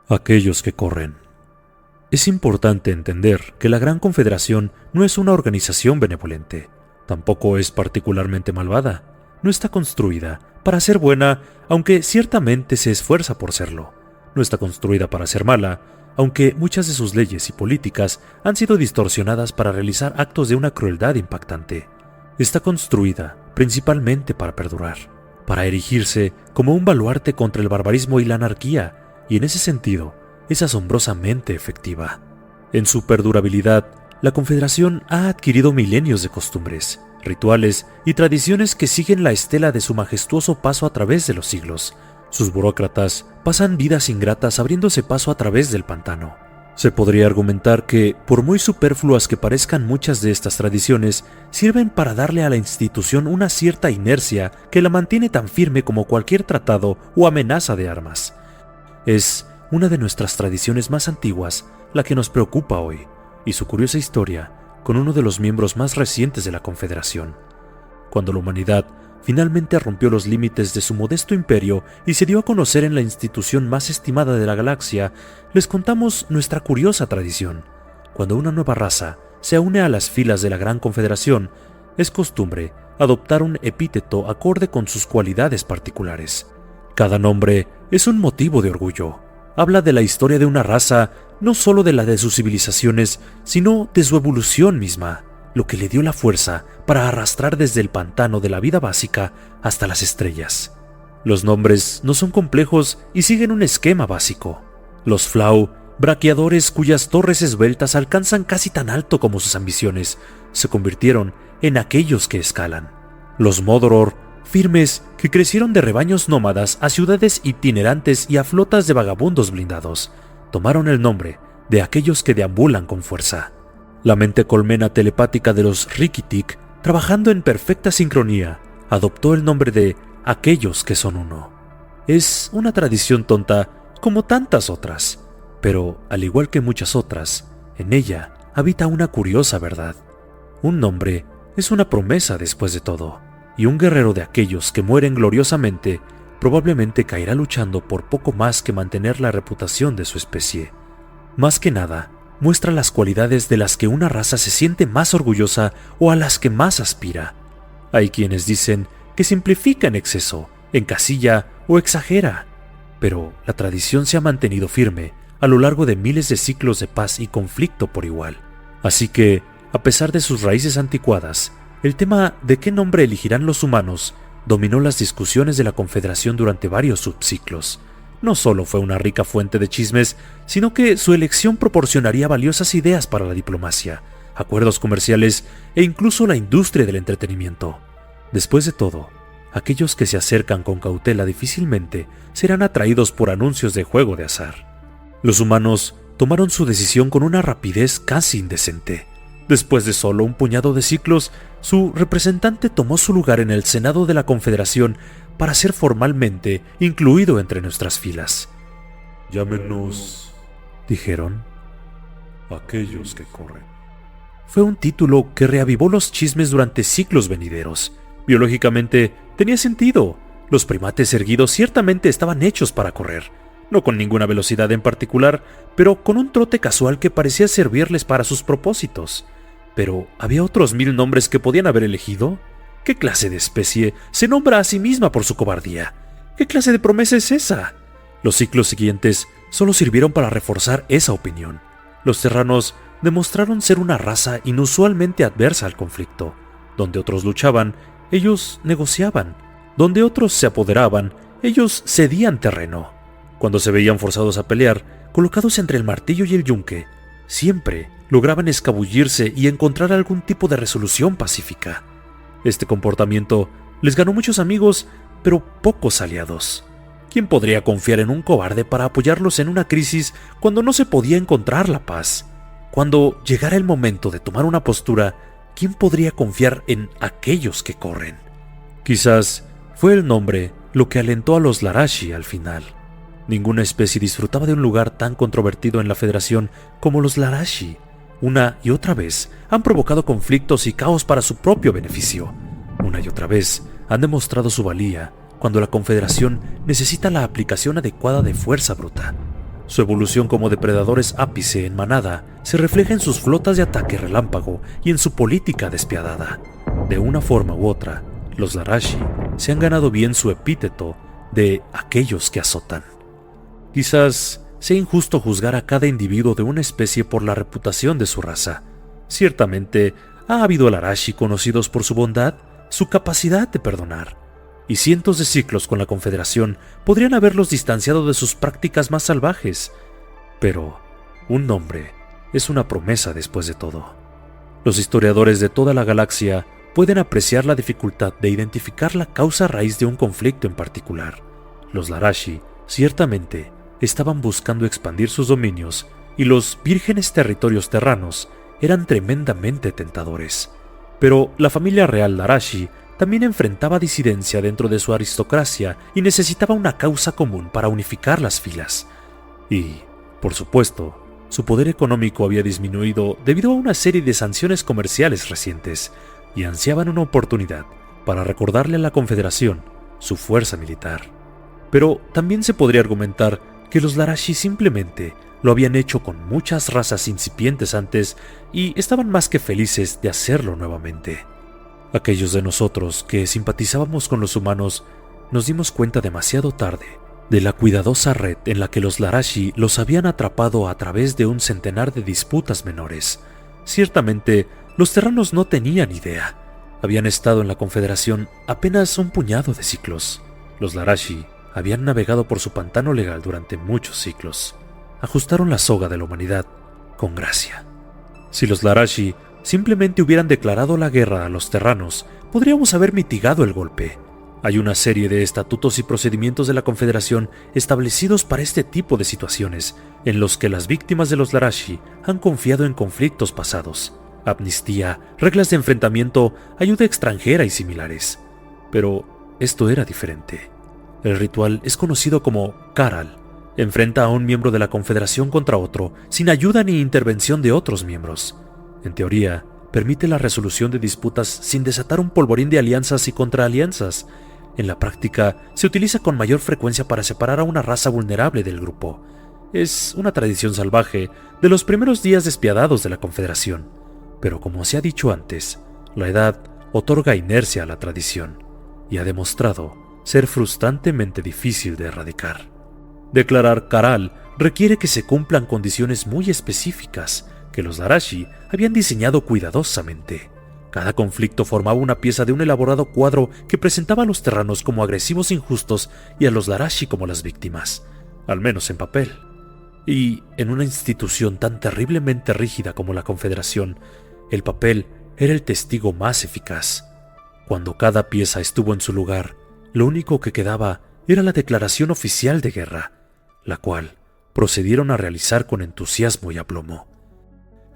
Aquellos que corren. Es importante entender que la Gran Confederación no es una organización benevolente, tampoco es particularmente malvada, no está construida para ser buena, aunque ciertamente se esfuerza por serlo, no está construida para ser mala, aunque muchas de sus leyes y políticas han sido distorsionadas para realizar actos de una crueldad impactante. Está construida principalmente para perdurar, para erigirse como un baluarte contra el barbarismo y la anarquía, y en ese sentido es asombrosamente efectiva. En su perdurabilidad, la Confederación ha adquirido milenios de costumbres, rituales y tradiciones que siguen la estela de su majestuoso paso a través de los siglos. Sus burócratas pasan vidas ingratas abriéndose paso a través del pantano. Se podría argumentar que, por muy superfluas que parezcan muchas de estas tradiciones, sirven para darle a la institución una cierta inercia que la mantiene tan firme como cualquier tratado o amenaza de armas. Es una de nuestras tradiciones más antiguas la que nos preocupa hoy, y su curiosa historia con uno de los miembros más recientes de la Confederación. Cuando la humanidad finalmente rompió los límites de su modesto imperio y se dio a conocer en la institución más estimada de la galaxia, les contamos nuestra curiosa tradición. Cuando una nueva raza se une a las filas de la Gran Confederación, es costumbre adoptar un epíteto acorde con sus cualidades particulares. Cada nombre es un motivo de orgullo. Habla de la historia de una raza, no solo de la de sus civilizaciones, sino de su evolución misma, lo que le dio la fuerza para arrastrar desde el pantano de la vida básica hasta las estrellas. Los nombres no son complejos y siguen un esquema básico. Los Flau, braquiadores cuyas torres esbeltas alcanzan casi tan alto como sus ambiciones, se convirtieron en aquellos que escalan. Los Modoror, firmes que crecieron de rebaños nómadas a ciudades itinerantes y a flotas de vagabundos blindados, tomaron el nombre de aquellos que deambulan con fuerza. La mente colmena telepática de los Rikitik, trabajando en perfecta sincronía, adoptó el nombre de aquellos que son uno. Es una tradición tonta como tantas otras, pero al igual que muchas otras, en ella habita una curiosa verdad. Un nombre es una promesa después de todo, y un guerrero de aquellos que mueren gloriosamente probablemente caerá luchando por poco más que mantener la reputación de su especie. Más que nada, muestra las cualidades de las que una raza se siente más orgullosa o a las que más aspira. Hay quienes dicen que simplifica en exceso, encasilla o exagera, pero la tradición se ha mantenido firme a lo largo de miles de ciclos de paz y conflicto por igual. Así que, a pesar de sus raíces anticuadas, el tema de qué nombre elegirán los humanos dominó las discusiones de la Confederación durante varios subciclos. No solo fue una rica fuente de chismes, sino que su elección proporcionaría valiosas ideas para la diplomacia, acuerdos comerciales e incluso la industria del entretenimiento. Después de todo, aquellos que se acercan con cautela difícilmente serán atraídos por anuncios de juego de azar. Los humanos tomaron su decisión con una rapidez casi indecente. Después de solo un puñado de ciclos, su representante tomó su lugar en el Senado de la Confederación para ser formalmente incluido entre nuestras filas. Llámenos, dijeron, aquellos que corren. Fue un título que reavivó los chismes durante siglos venideros. Biológicamente tenía sentido. Los primates erguidos ciertamente estaban hechos para correr, no con ninguna velocidad en particular, pero con un trote casual que parecía servirles para sus propósitos. Pero ¿había otros 1000 nombres que podían haber elegido? ¿Qué clase de especie se nombra a sí misma por su cobardía? ¿Qué clase de promesa es esa? Los ciclos siguientes solo sirvieron para reforzar esa opinión. Los terranos demostraron ser una raza inusualmente adversa al conflicto. Donde otros luchaban, ellos negociaban. Donde otros se apoderaban, ellos cedían terreno. Cuando se veían forzados a pelear, colocados entre el martillo y el yunque, siempre lograban escabullirse y encontrar algún tipo de resolución pacífica. Este comportamiento les ganó muchos amigos, pero pocos aliados. ¿Quién podría confiar en un cobarde para apoyarlos en una crisis cuando no se podía encontrar la paz? Cuando llegara el momento de tomar una postura, ¿quién podría confiar en aquellos que corren? Quizás fue el nombre lo que alentó a los Larashi al final. Ninguna especie disfrutaba de un lugar tan controvertido en la Federación como los Larashi. Una y otra vez han provocado conflictos y caos para su propio beneficio. Una y otra vez han demostrado su valía cuando la Confederación necesita la aplicación adecuada de fuerza bruta. Su evolución como depredadores ápice en manada se refleja en sus flotas de ataque relámpago y en su política despiadada. De una forma u otra, los Larashi se han ganado bien su epíteto de aquellos que azotan. Quizás sea injusto juzgar a cada individuo de una especie por la reputación de su raza. Ciertamente, ha habido Larashi conocidos por su bondad, su capacidad de perdonar, y cientos de ciclos con la Confederación podrían haberlos distanciado de sus prácticas más salvajes. Pero un nombre es una promesa después de todo. Los historiadores de toda la galaxia pueden apreciar la dificultad de identificar la causa raíz de un conflicto en particular. Los Larashi, ciertamente, estaban buscando expandir sus dominios, y los vírgenes territorios terranos eran tremendamente tentadores. Pero la familia real Larashi también enfrentaba disidencia dentro de su aristocracia y necesitaba una causa común para unificar las filas. Y, por supuesto, su poder económico había disminuido debido a una serie de sanciones comerciales recientes, y ansiaban una oportunidad para recordarle a la Confederación su fuerza militar. Pero también se podría argumentar que los Larashi simplemente lo habían hecho con muchas razas incipientes antes y estaban más que felices de hacerlo nuevamente. Aquellos de nosotros que simpatizábamos con los humanos nos dimos cuenta demasiado tarde de la cuidadosa red en la que los Larashi los habían atrapado a través de un centenar de disputas menores. Ciertamente, los terranos no tenían idea. Habían estado en la Confederación apenas un puñado de ciclos. Los Larashi habían navegado por su pantano legal durante muchos ciclos. Ajustaron la soga de la humanidad con gracia. Si los Larashi simplemente hubieran declarado la guerra a los terranos, podríamos haber mitigado el golpe. Hay una serie de estatutos y procedimientos de la Confederación establecidos para este tipo de situaciones, en los que las víctimas de los Larashi han confiado en conflictos pasados. Amnistía, reglas de enfrentamiento, ayuda extranjera y similares. Pero esto era diferente. El ritual es conocido como Karal. Enfrenta a un miembro de la Confederación contra otro, sin ayuda ni intervención de otros miembros. En teoría, permite la resolución de disputas sin desatar un polvorín de alianzas y contraalianzas. En la práctica, se utiliza con mayor frecuencia para separar a una raza vulnerable del grupo. Es una tradición salvaje de los primeros días despiadados de la Confederación. Pero como se ha dicho antes, la edad otorga inercia a la tradición, y ha demostrado ser frustrantemente difícil de erradicar. Declarar Karal requiere que se cumplan condiciones muy específicas que los Larashi habían diseñado cuidadosamente. Cada conflicto formaba una pieza de un elaborado cuadro que presentaba a los terranos como agresivos e injustos y a los Larashi como las víctimas, al menos en papel. Y en una institución tan terriblemente rígida como la Confederación, el papel era el testigo más eficaz. Cuando cada pieza estuvo en su lugar, lo único que quedaba era la declaración oficial de guerra, la cual procedieron a realizar con entusiasmo y aplomo.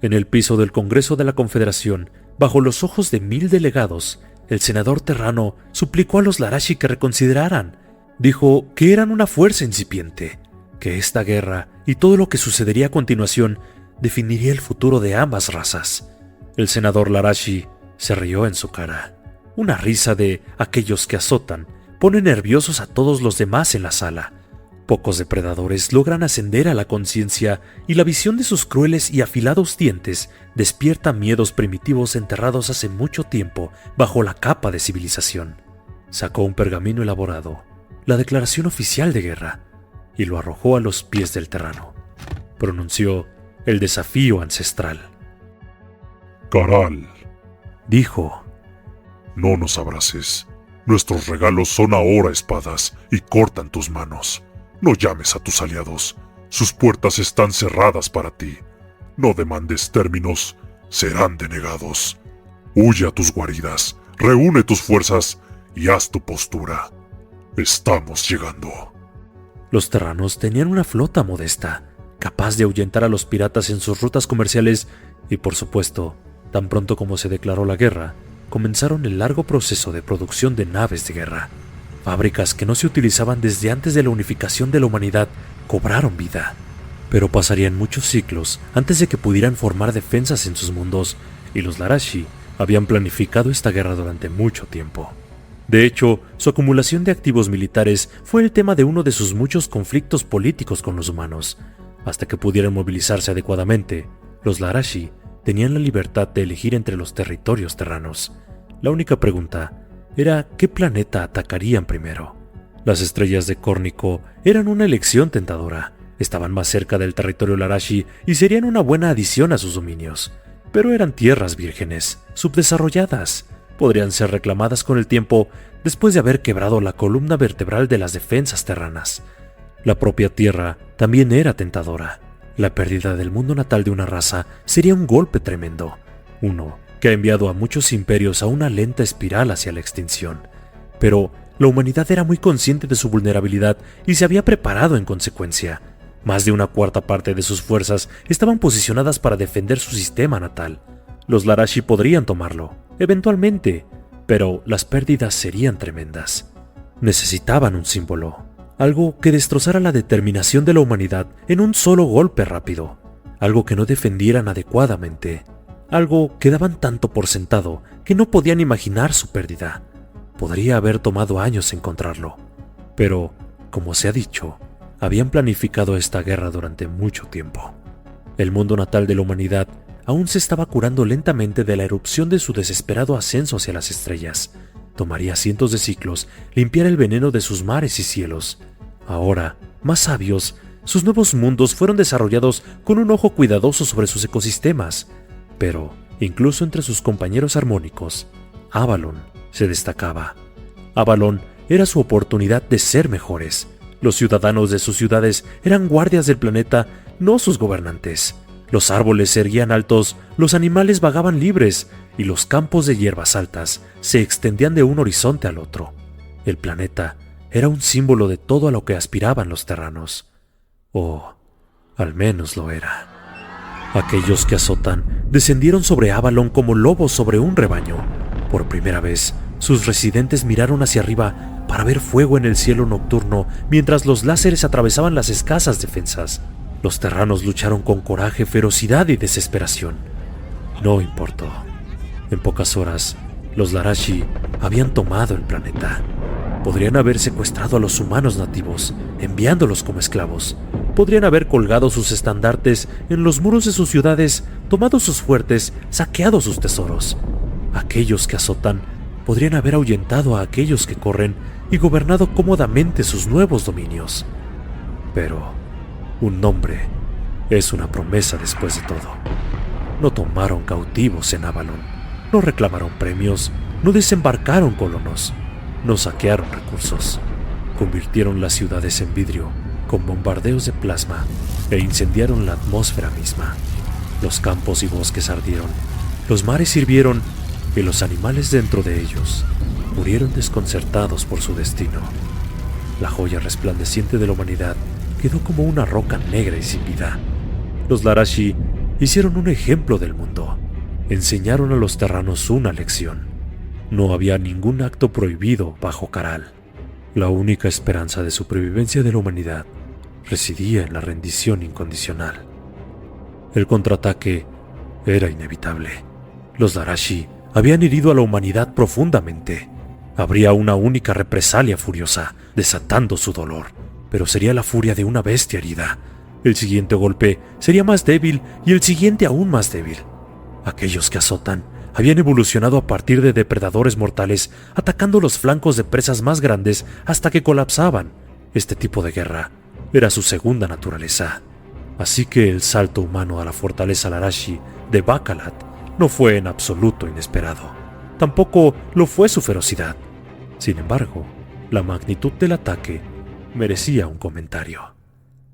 En el piso del Congreso de la Confederación, bajo los ojos de 1000 delegados, el senador terrano suplicó a los Larashi que reconsideraran. Dijo que eran una fuerza incipiente, que esta guerra y todo lo que sucedería a continuación definiría el futuro de ambas razas. El senador Larashi se rió en su cara. Una risa de aquellos que azotan pone nerviosos a todos los demás en la sala. Pocos depredadores logran ascender a la conciencia y la visión de sus crueles y afilados dientes despierta miedos primitivos enterrados hace mucho tiempo bajo la capa de civilización. Sacó un pergamino elaborado, la declaración oficial de guerra, y lo arrojó a los pies del terrano. Pronunció el desafío ancestral. Karal, Dijo: no nos abraces. Nuestros regalos son ahora espadas y cortan tus manos. No llames a tus aliados. Sus puertas están cerradas para ti. No demandes términos. Serán denegados. Huye a tus guaridas. Reúne tus fuerzas y haz tu postura. Estamos llegando. Los terranos tenían una flota modesta, capaz de ahuyentar a los piratas en sus rutas comerciales y, por supuesto, tan pronto como se declaró la guerra, comenzaron el largo proceso de producción de naves de guerra. Fábricas que no se utilizaban desde antes de la unificación de la humanidad cobraron vida, pero pasarían muchos ciclos antes de que pudieran formar defensas en sus mundos, y los Larashi habían planificado esta guerra durante mucho tiempo. De hecho, su acumulación de activos militares fue el tema de uno de sus muchos conflictos políticos con los humanos. Hasta que pudieran movilizarse adecuadamente, los Larashi tenían la libertad de elegir entre los territorios terranos. La única pregunta era qué planeta atacarían primero. Las estrellas de Córnico eran una elección tentadora. Estaban más cerca del territorio Larashi y serían una buena adición a sus dominios. Pero eran tierras vírgenes, subdesarrolladas. Podrían ser reclamadas con el tiempo después de haber quebrado la columna vertebral de las defensas terranas. La propia Tierra también era tentadora. La pérdida del mundo natal de una raza sería un golpe tremendo, uno que ha enviado a muchos imperios a una lenta espiral hacia la extinción. Pero la humanidad era muy consciente de su vulnerabilidad y se había preparado en consecuencia. Más de una cuarta parte de sus fuerzas estaban posicionadas para defender su sistema natal. Los Larashi podrían tomarlo, eventualmente, pero las pérdidas serían tremendas. Necesitaban un símbolo, algo que destrozara la determinación de la humanidad en un solo golpe rápido, algo que no defendieran adecuadamente, algo que daban tanto por sentado que no podían imaginar su pérdida. Podría haber tomado años encontrarlo, pero, como se ha dicho, habían planificado esta guerra durante mucho tiempo. El mundo natal de la humanidad aún se estaba curando lentamente de la erupción de su desesperado ascenso hacia las estrellas. Tomaría cientos de ciclos limpiar el veneno de sus mares y cielos. Ahora, más sabios, sus nuevos mundos fueron desarrollados con un ojo cuidadoso sobre sus ecosistemas. Pero, incluso entre sus compañeros armónicos, Avalon se destacaba. Avalon era su oportunidad de ser mejores. Los ciudadanos de sus ciudades eran guardias del planeta, no sus gobernantes. Los árboles se erguían altos, los animales vagaban libres y los campos de hierbas altas se extendían de un horizonte al otro. El planeta era un símbolo de todo a lo que aspiraban los terranos. O al menos lo era. Aquellos que azotan descendieron sobre Avalon como lobos sobre un rebaño. Por primera vez, sus residentes miraron hacia arriba para ver fuego en el cielo nocturno mientras los láseres atravesaban las escasas defensas. Los terranos lucharon con coraje, ferocidad y desesperación. No importó. En pocas horas, los Larashi habían tomado el planeta. Podrían haber secuestrado a los humanos nativos, enviándolos como esclavos. Podrían haber colgado sus estandartes en los muros de sus ciudades, tomado sus fuertes, saqueado sus tesoros. Aquellos que azotan podrían haber ahuyentado a aquellos que corren y gobernado cómodamente sus nuevos dominios. Pero un nombre es una promesa después de todo. No tomaron cautivos en Avalon, no reclamaron premios, no desembarcaron colonos, no saquearon recursos. Convirtieron las ciudades en vidrio con bombardeos de plasma e incendiaron la atmósfera misma. Los campos y bosques ardieron, los mares hirvieron y los animales dentro de ellos murieron desconcertados por su destino. La joya resplandeciente de la humanidad quedó como una roca negra y sin vida. Los Larashi hicieron un ejemplo del mundo. Enseñaron a los terranos una lección. No había ningún acto prohibido bajo Caral. La única esperanza de supervivencia de la humanidad residía en la rendición incondicional. El contraataque era inevitable. Los Larashi habían herido a la humanidad profundamente. Habría una única represalia furiosa, desatando su dolor, pero sería la furia de una bestia herida. El siguiente golpe sería más débil y el siguiente aún más débil. Aquellos que azotan habían evolucionado a partir de depredadores mortales, atacando los flancos de presas más grandes hasta que colapsaban. Este tipo de guerra era su segunda naturaleza. Así que el salto humano a la fortaleza Larashi de Bakalat no fue en absoluto inesperado. Tampoco lo fue su ferocidad. Sin embargo, la magnitud del ataque merecía un comentario.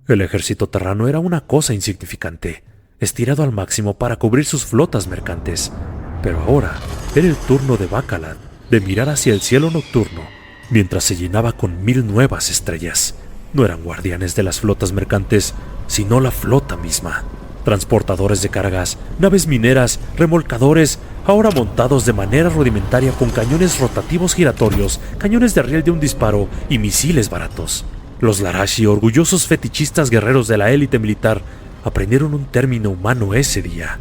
El ejército terrano era una cosa insignificante, estirado al máximo para cubrir sus flotas mercantes. Pero ahora era el turno de Bakalat de mirar hacia el cielo nocturno mientras se llenaba con 1000 nuevas estrellas. No eran guardianes de las flotas mercantes, sino la flota misma. Transportadores de cargas, naves mineras, remolcadores, ahora montados de manera rudimentaria con cañones rotativos giratorios, cañones de riel de un disparo y misiles baratos. Los Larashi, orgullosos fetichistas guerreros de la élite militar, aprendieron un término humano ese día: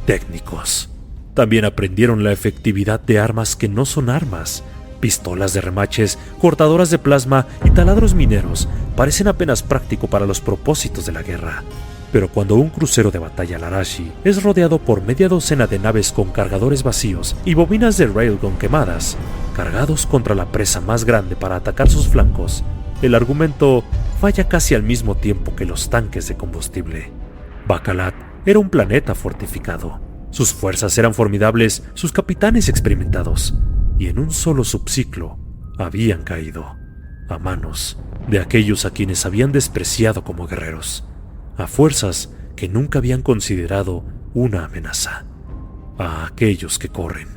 técnicos. También aprendieron la efectividad de armas que no son armas, Pistolas de remaches, cortadoras de plasma y taladros mineros parecen apenas práctico para los propósitos de la guerra. Pero cuando un crucero de batalla Larashi es rodeado por media docena de naves con cargadores vacíos y bobinas de railgun quemadas, cargados contra la presa más grande para atacar sus flancos, el argumento falla casi al mismo tiempo que los tanques de combustible. Bakalat era un planeta fortificado. Sus fuerzas eran formidables, sus capitanes experimentados, y en un solo subciclo habían caído a manos de aquellos a quienes habían despreciado como guerreros, a fuerzas que nunca habían considerado una amenaza, a aquellos que corren.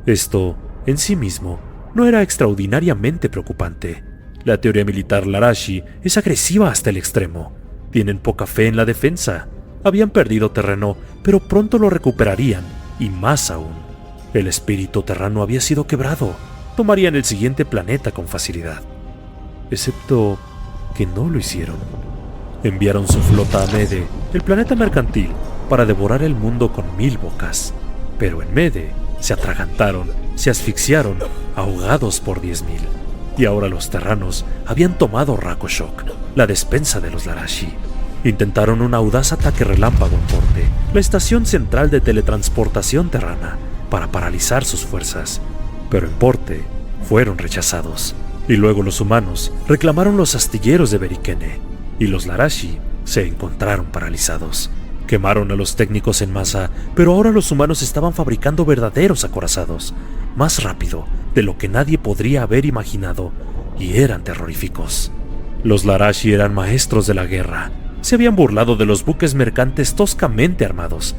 Esto, en sí mismo, no era extraordinariamente preocupante. La teoría militar Larashi es agresiva hasta el extremo. Tienen poca fe en la defensa. Habían perdido terreno, pero pronto lo recuperarían, y más aún. El espíritu terrano había sido quebrado. Tomarían el siguiente planeta con facilidad. Excepto que no lo hicieron. Enviaron su flota a Mede, el planeta mercantil, para devorar el mundo con 1000 bocas. Pero en Mede se atragantaron, se asfixiaron, ahogados por 10.000. Y ahora los terranos habían tomado Rakoshok, la despensa de los Larashi. Intentaron un audaz ataque relámpago en Porte, la estación central de teletransportación terrana, para paralizar sus fuerzas. Pero en Porte fueron rechazados. Y luego los humanos reclamaron los astilleros de Berikene, y los Larashi se encontraron paralizados. Quemaron a los técnicos en masa, pero ahora los humanos estaban fabricando verdaderos acorazados, más rápido de lo que nadie podría haber imaginado, y eran terroríficos. Los Larashi eran maestros de la guerra. Se habían burlado de los buques mercantes toscamente armados,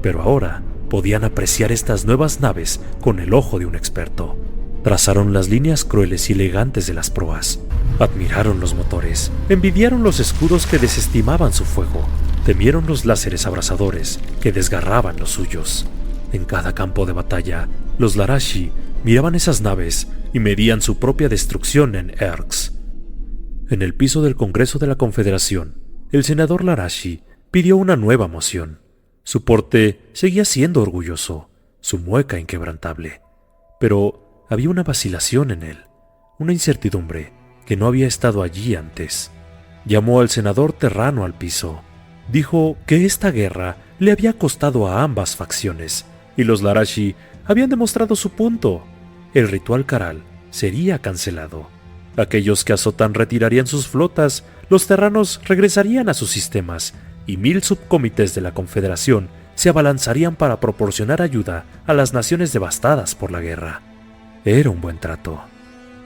pero ahora podían apreciar estas nuevas naves con el ojo de un experto. Trazaron las líneas crueles y elegantes de las proas, admiraron los motores, envidiaron los escudos que desestimaban su fuego, temieron los láseres abrasadores que desgarraban los suyos. En cada campo de batalla, los Larashi miraban esas naves y medían su propia destrucción en Erx. En el piso del Congreso de la Confederación, el senador Larashi pidió una nueva moción. Su porte seguía siendo orgulloso, su mueca inquebrantable, pero había una vacilación en él, una incertidumbre que no había estado allí antes. Llamó al senador terrano al piso. Dijo que esta guerra le había costado a ambas facciones, y los Larashi habían demostrado su punto. El ritual Karal sería cancelado. Aquellos que azotan retirarían sus flotas, los terranos regresarían a sus sistemas, y 1000 subcomités de la Confederación se abalanzarían para proporcionar ayuda a las naciones devastadas por la guerra. Era un buen trato.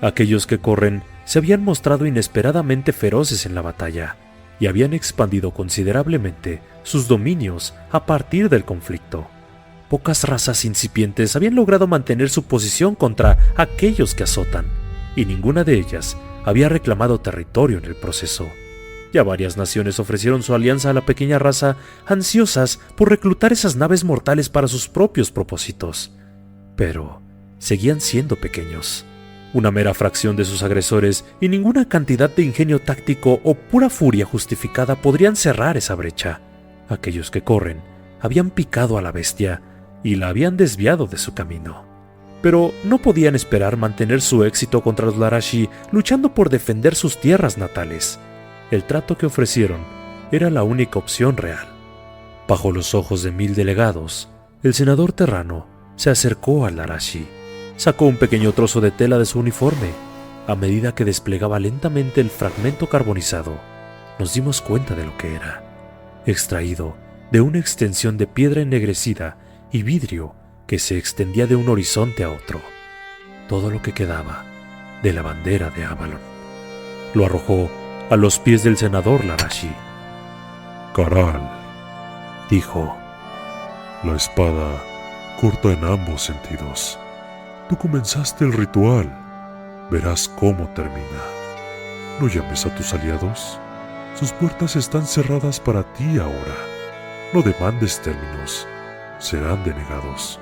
Aquellos que corren se habían mostrado inesperadamente feroces en la batalla, y habían expandido considerablemente sus dominios a partir del conflicto. Pocas razas incipientes habían logrado mantener su posición contra aquellos que azotan, y ninguna de ellas había reclamado territorio en el proceso. Ya varias naciones ofrecieron su alianza a la pequeña raza, ansiosas por reclutar esas naves mortales para sus propios propósitos. Pero seguían siendo pequeños, una mera fracción de sus agresores, y ninguna cantidad de ingenio táctico o pura furia justificada podrían cerrar esa brecha. Aquellos que corren habían picado a la bestia y la habían desviado de su camino. Pero no podían esperar mantener su éxito contra los Larashi luchando por defender sus tierras natales. El trato que ofrecieron era la única opción real. Bajo los ojos de 1000 delegados, el senador terrano se acercó al Larashi. Sacó un pequeño trozo de tela de su uniforme. A medida que desplegaba lentamente el fragmento carbonizado, nos dimos cuenta de lo que era. Extraído de una extensión de piedra ennegrecida y vidrio que se extendía de un horizonte a otro. Todo lo que quedaba de la bandera de Avalon. Lo arrojó a los pies del senador Larashi. Karal, Dijo: la espada corta en ambos sentidos. Tú comenzaste el ritual. Verás cómo termina. No llames a tus aliados. Sus puertas están cerradas para ti ahora. No demandes términos. Serán denegados.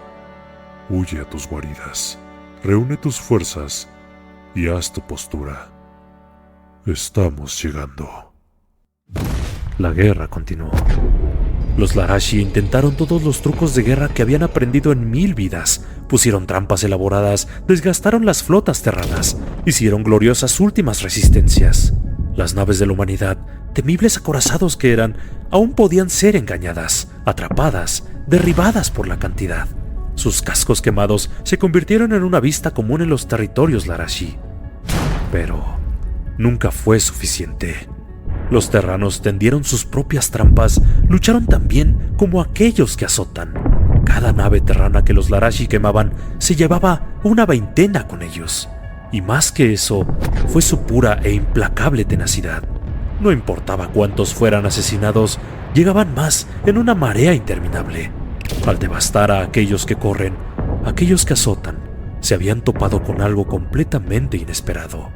Huye a tus guaridas. Reúne tus fuerzas y haz tu postura. Estamos llegando. La guerra continuó. Los Larashi intentaron todos los trucos de guerra que habían aprendido en 1000 vidas, pusieron trampas elaboradas, desgastaron las flotas terranas, hicieron gloriosas últimas resistencias. Las naves de la humanidad, temibles acorazados que eran, aún podían ser engañadas, atrapadas, derribadas por la cantidad. Sus cascos quemados se convirtieron en una vista común en los territorios Larashi. Pero nunca fue suficiente. Los terranos tendieron sus propias trampas, lucharon tan bien como aquellos que azotan. Cada nave terrana que los Larashi quemaban se llevaba una veintena con ellos. Y más que eso, fue su pura e implacable tenacidad. No importaba cuántos fueran asesinados, llegaban más en una marea interminable. Al devastar a aquellos que corren, aquellos que azotan, se habían topado con algo completamente inesperado.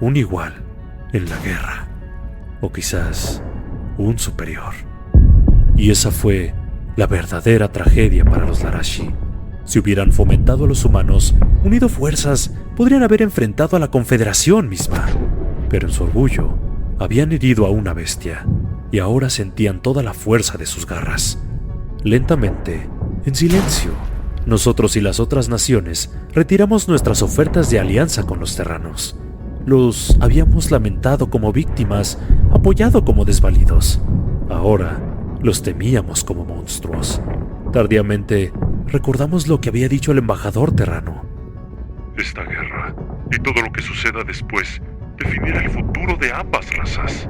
Un igual en la guerra. O quizás un superior. Y esa fue la verdadera tragedia para los Larashi. Si hubieran fomentado a los humanos, unido fuerzas, podrían haber enfrentado a la Confederación misma. Pero en su orgullo, habían herido a una bestia, y ahora sentían toda la fuerza de sus garras. Lentamente, en silencio, nosotros y las otras naciones retiramos nuestras ofertas de alianza con los terranos. Los habíamos lamentado como víctimas, apoyado como desvalidos. Ahora los temíamos como monstruos. Tardíamente, recordamos lo que había dicho el embajador terrano. Esta guerra y todo lo que suceda después definirá el futuro de ambas razas.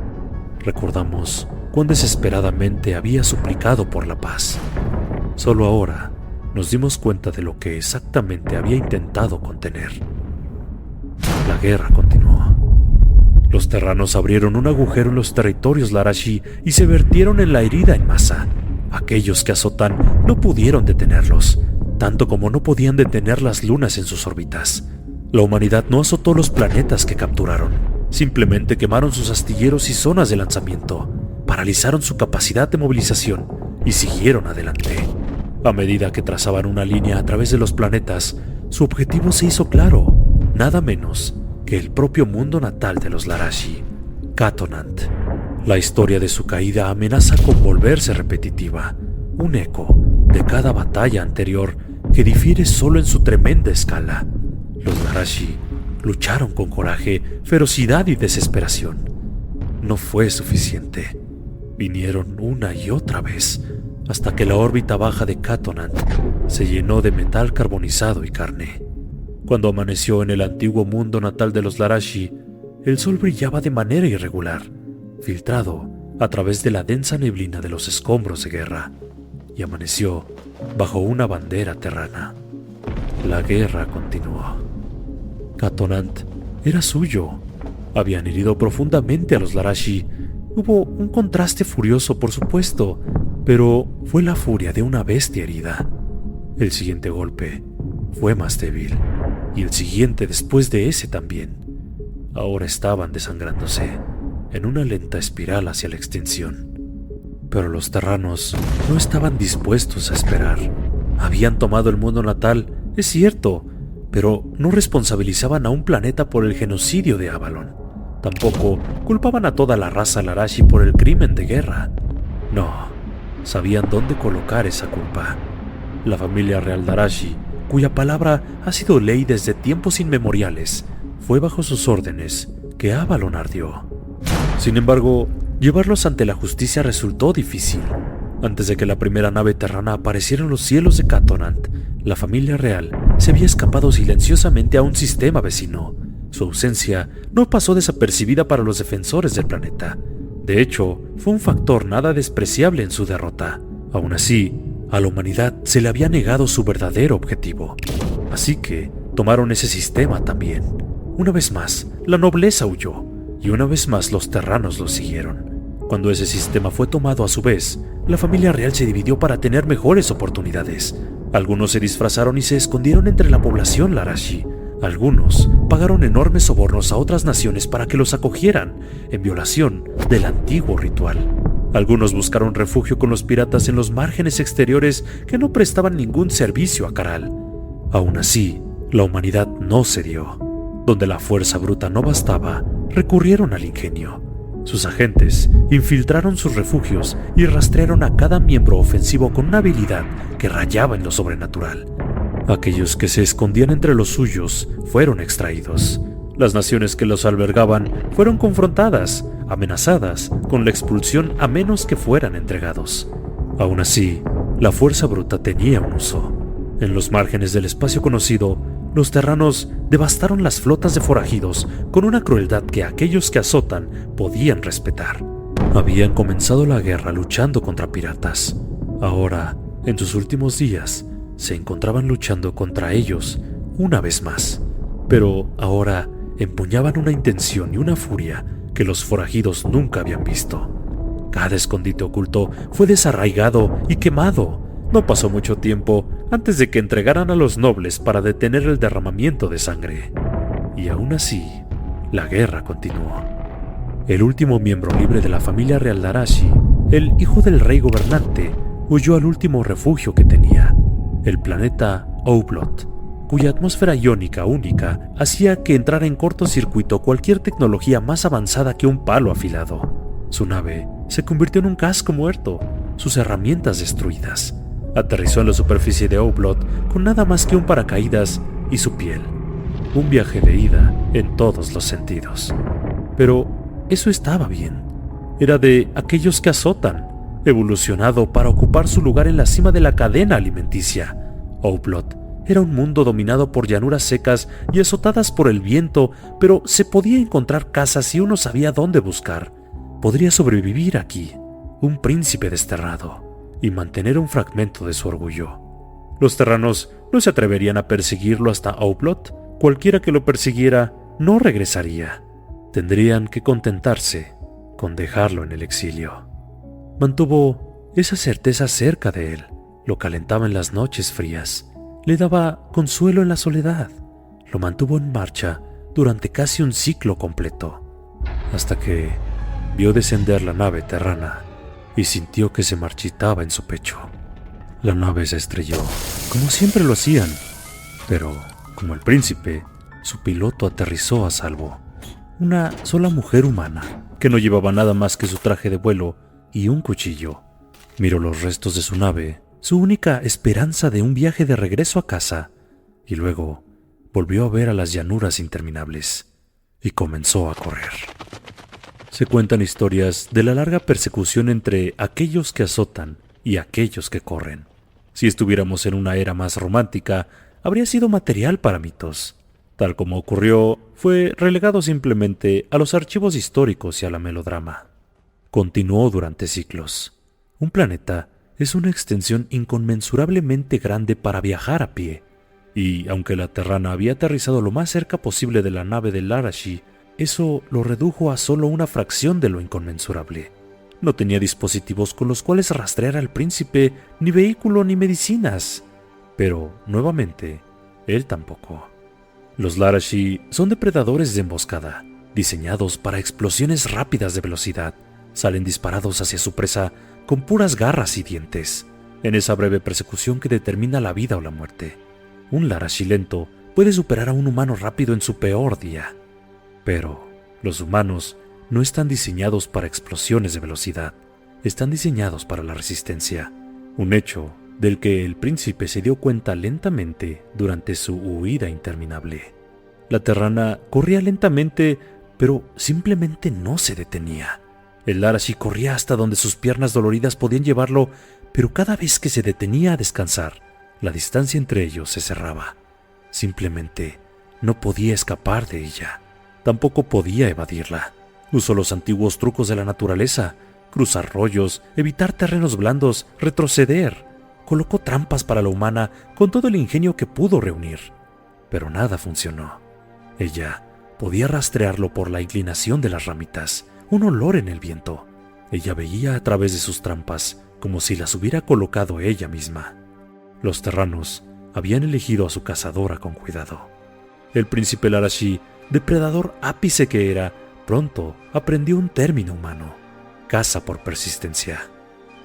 Recordamos cuán desesperadamente había suplicado por la paz. Solo ahora nos dimos cuenta de lo que exactamente había intentado contener. La guerra continuó. Los terranos abrieron un agujero en los territorios Larashi y se vertieron en la herida en masa. Aquellos que azotan no pudieron detenerlos, tanto como no podían detener las lunas en sus órbitas. La humanidad no azotó los planetas que capturaron, simplemente quemaron sus astilleros y zonas de lanzamiento, paralizaron su capacidad de movilización y siguieron adelante. A medida que trazaban una línea a través de los planetas, su objetivo se hizo claro, nada menos que el propio mundo natal de los Larashi, Catonant. La historia de su caída amenaza con volverse repetitiva, un eco de cada batalla anterior que difiere solo en su tremenda escala. Los Larashi lucharon con coraje, ferocidad y desesperación. No fue suficiente. Vinieron una y otra vez, hasta que la órbita baja de Catonant se llenó de metal carbonizado y carne. Cuando amaneció en el antiguo mundo natal de los Larashi, el sol brillaba de manera irregular, filtrado a través de la densa neblina de los escombros de guerra, y amaneció bajo una bandera terrana. La guerra continuó. Catonant era suyo. Habían herido profundamente a los Larashi. Hubo un contraste furioso, por supuesto, pero fue la furia de una bestia herida. El siguiente golpe fue más débil, y el siguiente después de ese también. Ahora estaban desangrándose en una lenta espiral hacia la extinción. Pero los terranos no estaban dispuestos a esperar. Habían tomado el mundo natal, es cierto, pero no responsabilizaban a un planeta por el genocidio de Avalon. Tampoco culpaban a toda la raza Larashi por el crimen de guerra. No, sabían dónde colocar esa culpa. La familia real Larashi, cuya palabra ha sido ley desde tiempos inmemoriales, fue bajo sus órdenes que Avalon ardió. Sin embargo, llevarlos ante la justicia resultó difícil. Antes de que la primera nave terrana apareciera en los cielos de Catonant, la familia real se había escapado silenciosamente a un sistema vecino. Su ausencia no pasó desapercibida para los defensores del planeta. De hecho, fue un factor nada despreciable en su derrota. Aún así, a la humanidad se le había negado su verdadero objetivo. Así que tomaron ese sistema también. Una vez más, la nobleza huyó, y una vez más los terranos lo siguieron. Cuando ese sistema fue tomado a su vez, la familia real se dividió para tener mejores oportunidades. Algunos se disfrazaron y se escondieron entre la población Larashi. Algunos pagaron enormes sobornos a otras naciones para que los acogieran, en violación del antiguo ritual. Algunos buscaron refugio con los piratas en los márgenes exteriores que no prestaban ningún servicio a Caral. Aún así, la humanidad no cedió. Donde la fuerza bruta no bastaba, recurrieron al ingenio. Sus agentes infiltraron sus refugios y rastrearon a cada miembro ofensivo con una habilidad que rayaba en lo sobrenatural. Aquellos que se escondían entre los suyos fueron extraídos. Las naciones que los albergaban fueron confrontadas, amenazadas con la expulsión a menos que fueran entregados. Aún así, la fuerza bruta tenía un uso. En los márgenes del espacio conocido, los terranos devastaron las flotas de forajidos con una crueldad que aquellos que azotan podían respetar. Habían comenzado la guerra luchando contra piratas. Ahora, en sus últimos días, se encontraban luchando contra ellos una vez más. Pero ahora empuñaban una intención y una furia que los forajidos nunca habían visto. Cada escondite oculto fue desarraigado y quemado. No pasó mucho tiempo antes de que entregaran a los nobles para detener el derramamiento de sangre. Y aún así, la guerra continuó. El último miembro libre de la familia real Larashi, el hijo del rey gobernante, huyó al último refugio que tenía, el planeta Outblot, cuya atmósfera iónica única hacía que entrara en cortocircuito cualquier tecnología más avanzada que un palo afilado. Su nave se convirtió en un casco muerto, sus herramientas destruidas. Aterrizó en la superficie de Outblot con nada más que un paracaídas y su piel. Un viaje de ida en todos los sentidos. Pero eso estaba bien. Era de aquellos que azotan, evolucionado para ocupar su lugar en la cima de la cadena alimenticia. Outblot era un mundo dominado por llanuras secas y azotadas por el viento, pero se podía encontrar casas si uno sabía dónde buscar. Podría sobrevivir aquí, un príncipe desterrado, y mantener un fragmento de su orgullo. Los terranos no se atreverían a perseguirlo hasta Outblot. Cualquiera que lo persiguiera no regresaría. Tendrían que contentarse con dejarlo en el exilio. Mantuvo esa certeza cerca de él, lo calentaba en las noches frías, le daba consuelo en la soledad, lo mantuvo en marcha durante casi un ciclo completo, hasta que vio descender la nave terrana y sintió que se marchitaba en su pecho. La nave se estrelló, como siempre lo hacían, pero, como el príncipe, su piloto aterrizó a salvo. Una sola mujer humana, que no llevaba nada más que su traje de vuelo y un cuchillo, miró los restos de su nave, su única esperanza de un viaje de regreso a casa, y luego volvió a ver a las llanuras interminables, y comenzó a correr. Se cuentan historias de la larga persecución entre aquellos que azotan y aquellos que corren. Si estuviéramos en una era más romántica, habría sido material para mitos. Tal como ocurrió, fue relegado simplemente a los archivos históricos y a la melodrama. Continuó durante siglos. Un planeta es una extensión inconmensurablemente grande para viajar a pie, y aunque la Terrana había aterrizado lo más cerca posible de la nave de Larashi, eso lo redujo a solo una fracción de lo inconmensurable. No tenía dispositivos con los cuales rastrear al príncipe, ni vehículo ni medicinas. Pero, nuevamente, él tampoco. Los Larashi son depredadores de emboscada, diseñados para explosiones rápidas de velocidad. Salen disparados hacia su presa con puras garras y dientes, en esa breve persecución que determina la vida o la muerte. Un Larashi lento puede superar a un humano rápido en su peor día. Pero los humanos no están diseñados para explosiones de velocidad, están diseñados para la resistencia, un hecho del que el príncipe se dio cuenta lentamente durante su huida interminable. La Terrana corría lentamente, pero simplemente no se detenía. El Larashi corría hasta donde sus piernas doloridas podían llevarlo, pero cada vez que se detenía a descansar, la distancia entre ellos se cerraba. Simplemente no podía escapar de ella. Tampoco podía evadirla. Usó los antiguos trucos de la naturaleza: cruzar rollos, evitar terrenos blandos, retroceder. Colocó trampas para la humana con todo el ingenio que pudo reunir. Pero nada funcionó. Ella podía rastrearlo por la inclinación de las ramitas, un olor en el viento. Ella veía a través de sus trampas, como si las hubiera colocado ella misma. Los terranos habían elegido a su cazadora con cuidado. El príncipe Larashi, depredador ápice que era, pronto aprendió un término humano: caza por persistencia.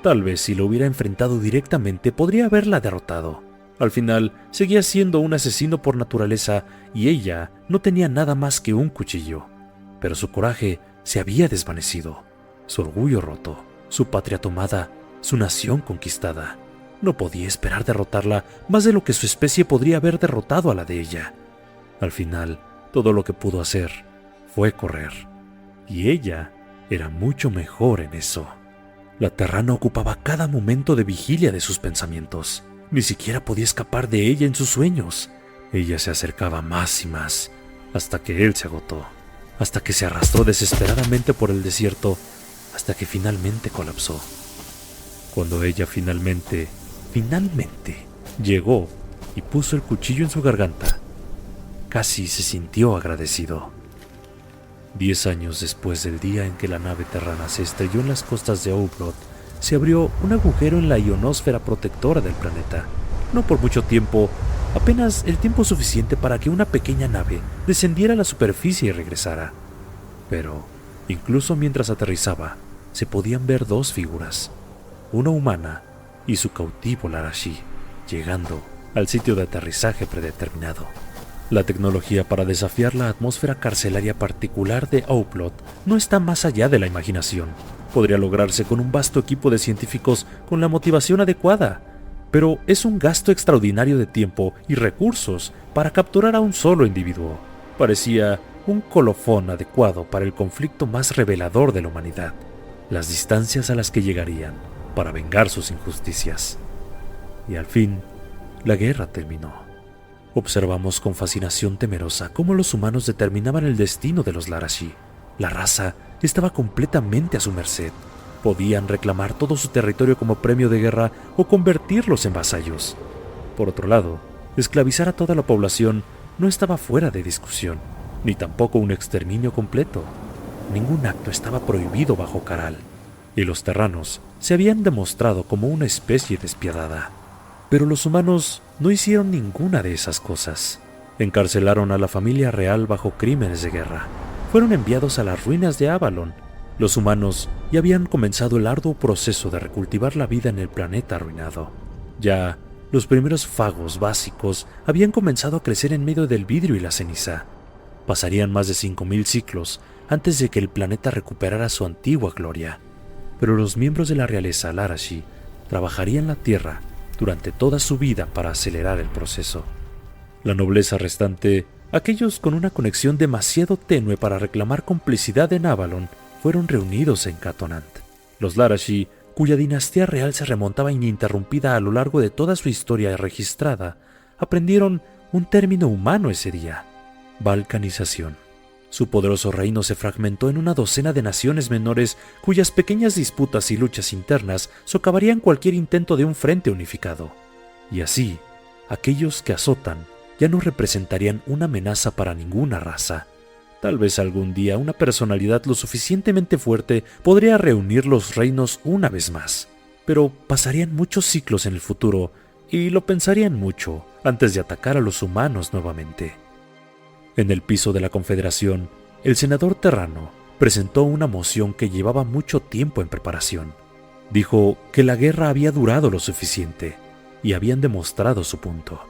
Tal vez si lo hubiera enfrentado directamente podría haberla derrotado. Al final, seguía siendo un asesino por naturaleza y ella no tenía nada más que un cuchillo. Pero su coraje se había desvanecido, su orgullo roto, su patria tomada, su nación conquistada. No podía esperar derrotarla más de lo que su especie podría haber derrotado a la de ella. Al final, todo lo que pudo hacer fue correr, y ella era mucho mejor en eso. La Terrana ocupaba cada momento de vigilia de sus pensamientos. Ni siquiera podía escapar de ella en sus sueños. Ella se acercaba más y más, hasta que él se agotó, hasta que se arrastró desesperadamente por el desierto, hasta que finalmente colapsó. Cuando ella finalmente llegó y puso el cuchillo en su garganta, casi se sintió agradecido. 10 años después del día en que la nave Terrana se estrelló en las costas de Outlaw, se abrió un agujero en la ionosfera protectora del planeta. No por mucho tiempo, apenas el tiempo suficiente para que una pequeña nave descendiera a la superficie y regresara. Pero, incluso mientras aterrizaba, se podían ver dos figuras, una humana y su cautivo Larashi, llegando al sitio de aterrizaje predeterminado. La tecnología para desafiar la atmósfera carcelaria particular de Outlaw no está más allá de la imaginación. Podría lograrse con un vasto equipo de científicos con la motivación adecuada, pero es un gasto extraordinario de tiempo y recursos para capturar a un solo individuo. Parecía un colofón adecuado para el conflicto más revelador de la humanidad, las distancias a las que llegarían para vengar sus injusticias. Y al fin, la guerra terminó. Observamos con fascinación temerosa cómo los humanos determinaban el destino de los Larashi. La raza estaba completamente a su merced. Podían reclamar todo su territorio como premio de guerra o convertirlos en vasallos. Por otro lado, esclavizar a toda la población no estaba fuera de discusión, ni tampoco un exterminio completo. Ningún acto estaba prohibido bajo Caral, y los terranos se habían demostrado como una especie despiadada. Pero los humanos no hicieron ninguna de esas cosas. Encarcelaron a la familia real bajo crímenes de guerra. Fueron enviados a las ruinas de Avalon. Los humanos ya habían comenzado el arduo proceso de recultivar la vida en el planeta arruinado. Ya los primeros fagos básicos habían comenzado a crecer en medio del vidrio y la ceniza. Pasarían más de 5000 ciclos antes de que el planeta recuperara su antigua gloria. Pero los miembros de la realeza Larashi trabajarían la Tierra durante toda su vida para acelerar el proceso. La nobleza restante, aquellos con una conexión demasiado tenue para reclamar complicidad en Avalon, fueron reunidos en Catonant. Los Larashi, cuya dinastía real se remontaba ininterrumpida a lo largo de toda su historia registrada, aprendieron un término humano ese día: balcanización. Su poderoso reino se fragmentó en una docena de naciones menores cuyas pequeñas disputas y luchas internas socavarían cualquier intento de un frente unificado. Y así, aquellos que azotan ya no representarían una amenaza para ninguna raza. Tal vez algún día una personalidad lo suficientemente fuerte podría reunir los reinos una vez más, pero pasarían muchos ciclos en el futuro y lo pensarían mucho antes de atacar a los humanos nuevamente. En el piso de la Confederación, el senador Terrano presentó una moción que llevaba mucho tiempo en preparación. Dijo que la guerra había durado lo suficiente y habían demostrado su punto.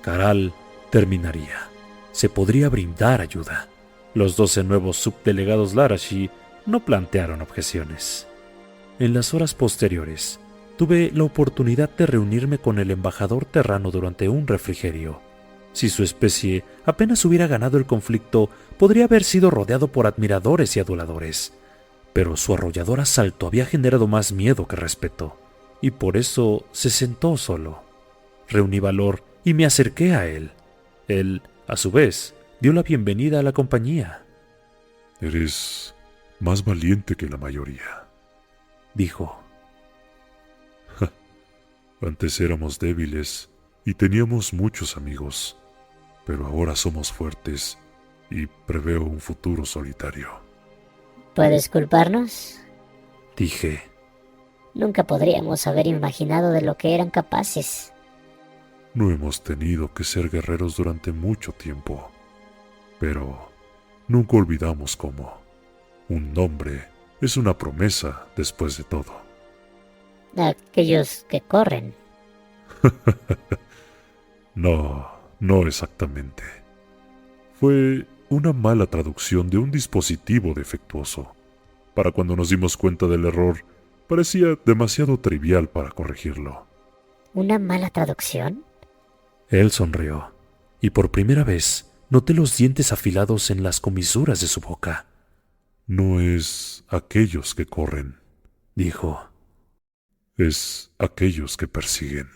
Caral terminaría. Se podría brindar ayuda. Los 12 nuevos subdelegados Larashi no plantearon objeciones. En las horas posteriores, tuve la oportunidad de reunirme con el embajador Terrano durante un refrigerio. Si su especie apenas hubiera ganado el conflicto, podría haber sido rodeado por admiradores y aduladores. Pero su arrollador asalto había generado más miedo que respeto, y por eso se sentó solo. Reuní valor y me acerqué a él. Él, a su vez, dio la bienvenida a la compañía. Eres más valiente que la mayoría, dijo. Antes éramos débiles y teníamos muchos amigos, pero ahora somos fuertes y preveo un futuro solitario. ¿Puedes culparnos? Dije. Nunca podríamos haber imaginado de lo que eran capaces. No hemos tenido que ser guerreros durante mucho tiempo, pero nunca olvidamos cómo un nombre es una promesa después de todo. Aquellos que corren. No exactamente. Fue una mala traducción de un dispositivo defectuoso. Para cuando nos dimos cuenta del error, parecía demasiado trivial para corregirlo. ¿Una mala traducción? Él sonrió, y por primera vez noté los dientes afilados en las comisuras de su boca. No es aquellos que corren, Dijo. es aquellos que persiguen.